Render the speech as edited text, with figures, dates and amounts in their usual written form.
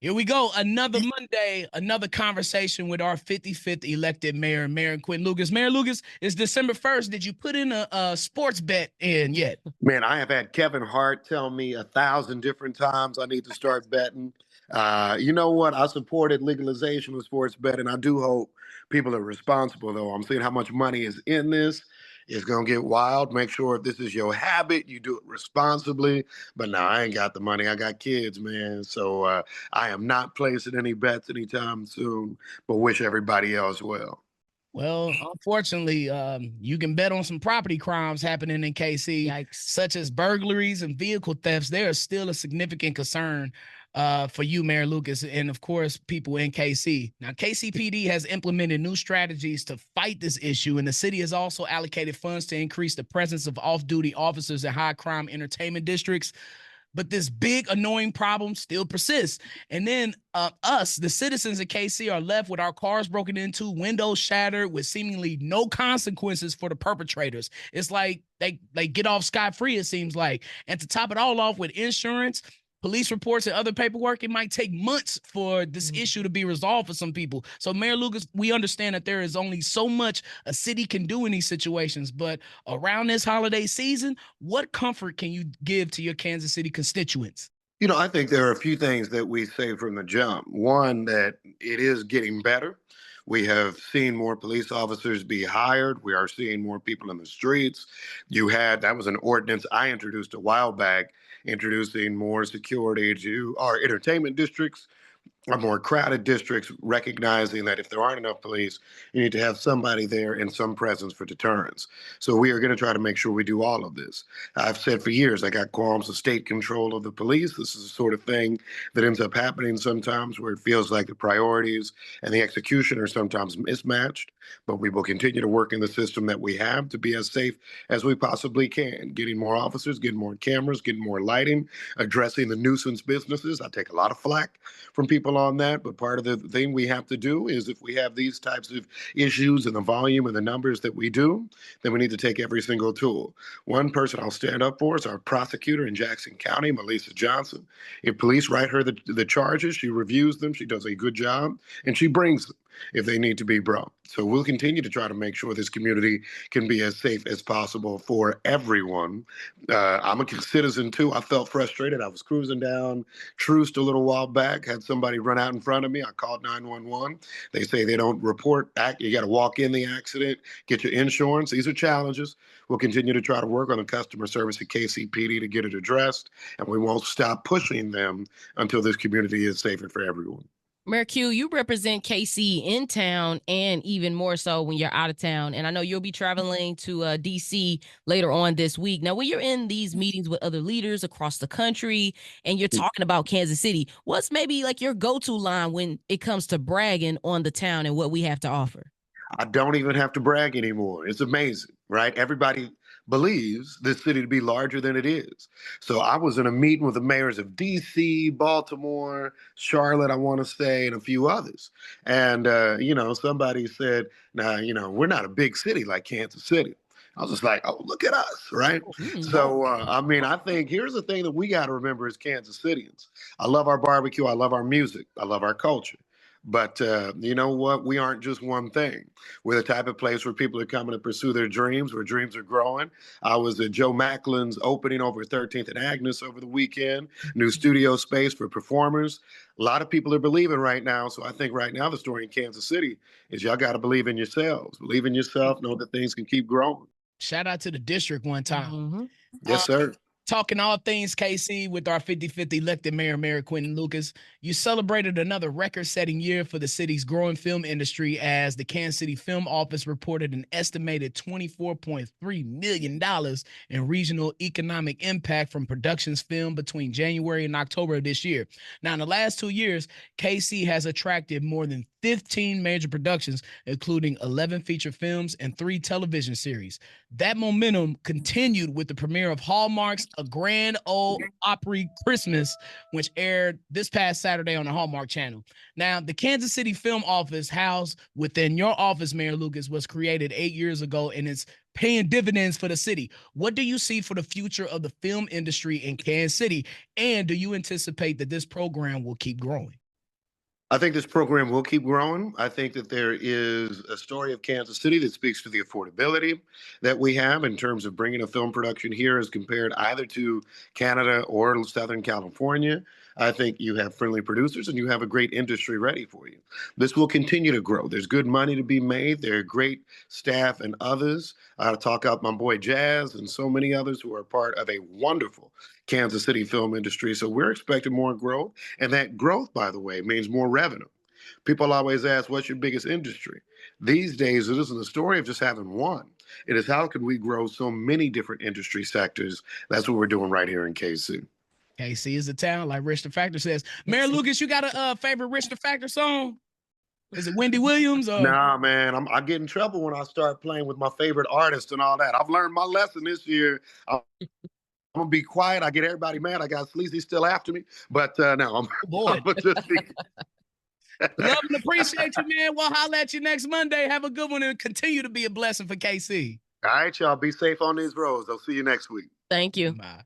Here we go. Another Monday, another conversation with our 55th elected mayor, Mayor Quinn Lucas. Mayor Lucas, it's December 1st. Did you put in a sports bet in yet? Man, I have had Kevin Hart tell me 1,000 different times I need to start betting. You know what? I supported legalization of sports betting. I do hope people are responsible, though. I'm seeing how much money is in this. It's going to get wild. Make sure if this is your habit, you do it responsibly. But no, I ain't got the money. I got kids, man. So I am not placing any bets anytime soon, but wish everybody else well. Well, unfortunately, you can bet on some property crimes happening in KC, Yikes. such as burglaries and vehicle thefts. They are still a significant concern for you, Mayor Lucas, and of course, people in KC. Now, KCPD has implemented new strategies to fight this issue, and the city has also allocated funds to increase the presence of off-duty officers in high-crime entertainment districts. But this big annoying problem still persists. And then us, the citizens of KC, are left with our cars broken into, windows shattered, with seemingly no consequences for the perpetrators. It's like they get off scot-free, it seems like. And to top it all off, with insurance, police reports, and other paperwork, it might take months for this issue to be resolved for some people. So, Mayor Lucas, we understand that there is only so much a city can do in these situations, but around this holiday season, what comfort can you give to your Kansas City constituents? I think there are a few things that we say from the jump. One, that it is getting better. We have seen more police officers be hired. We are seeing more people in the streets. That was an ordinance I introduced a while back, introducing more security to our entertainment districts, our more crowded districts, recognizing that if there aren't enough police, you need to have somebody there and some presence for deterrence. So we are going to try to make sure we do all of this. I've said for years, I got qualms of state control of the police. This is the sort of thing that ends up happening sometimes where it feels like the priorities and the execution are sometimes mismatched. But we will continue to work in the system that we have to be as safe as we possibly can, getting more officers, getting more cameras, getting more lighting, addressing the nuisance businesses. I take a lot of flack from people on that, but part of the thing we have to do is, if we have these types of issues and the volume and the numbers that we do, then we need to take every single tool. One person I'll stand up for is our prosecutor in Jackson County, Melissa Johnson. If police write her the charges, she reviews them, she does a good job, and she brings them if they need to be brought. So we'll continue to try to make sure this community can be as safe as possible for everyone. I'm a citizen too. I felt frustrated. I was cruising down Troost a little while back, had somebody run out in front of me. I called 911. They say they don't report. You got to walk in the accident, get your insurance. These are challenges. We'll continue to try to work on the customer service at KCPD to get it addressed, and we won't stop pushing them until this community is safer for everyone. Mayor Q, you represent KC in town and even more so when you're out of town. And I know you'll be traveling to DC later on this week. Now, when you're in these meetings with other leaders across the country and you're talking about Kansas City, what's maybe like your go-to line when it comes to bragging on the town and what we have to offer? I don't even have to brag anymore. It's amazing, right? Everybody believes this city to be larger than it is. So I was in a meeting with the mayors of DC, Baltimore, Charlotte, I want to say, and a few others. And, somebody said, now, we're not a big city like Kansas City. I was just like, oh, look at us, right? So, I think here's the thing that we got to remember as Kansas Cityans. I love our barbecue. I love our music. I love our culture. But you know what? We aren't just one thing. We're the type of place where people are coming to pursue their dreams, where dreams are growing. I was at Joe Macklin's opening over 13th and Agnes over the weekend, new studio space for performers. A lot of people are believing right now. So I think right now the story in Kansas City is y'all got to believe in yourselves. Believe in yourself, know that things can keep growing. Shout out to the district one time. Yes, sir. Talking all things KC with our 55th elected mayor, Mayor Quentin Lucas. You celebrated another record-setting year for the city's growing film industry, as the Kansas City Film Office reported an estimated $24.3 million in regional economic impact from productions filmed between January and October of this year. Now, in the last 2 years, KC has attracted more than 15 major productions, including 11 feature films and 3 television series. That momentum continued with the premiere of Hallmark's A Grand Ole Opry Christmas, which aired this past Saturday on the Hallmark Channel. Now, the Kansas City Film Office, housed within your office, Mayor Lucas, was created 8 years ago, and it's paying dividends for the city. What do you see for the future of the film industry in Kansas City? And do you anticipate that this program will keep growing? I think this program will keep growing. I think that there is a story of Kansas City that speaks to the affordability that we have in terms of bringing a film production here as compared either to Canada or Southern California. I think you have friendly producers and you have a great industry ready for you. This will continue to grow. There's good money to be made. There are great staff and others. I talk about my boy Jazz and so many others who are part of a wonderful Kansas City film industry. So we're expecting more growth. And that growth, by the way, means more revenue. People always ask, what's your biggest industry? These days, it isn't a story of just having one. It is how can we grow so many different industry sectors? That's what we're doing right here in KC. KC is the town, like Rich the Factor says. Mayor Lucas, you got a favorite Rich the Factor song? Is it Wendy Williams? Or? Nah, man, I get in trouble when I start playing with my favorite artist and all that. I've learned my lesson this year. I'm gonna be quiet. I get everybody mad. I got Sleazy still after me, but no, Oh, boy. I'm just be. Love and appreciate you, man. We'll holler at you next Monday. Have a good one and continue to be a blessing for KC. All right, y'all. Be safe on these roads. I'll see you next week. Thank you. Bye.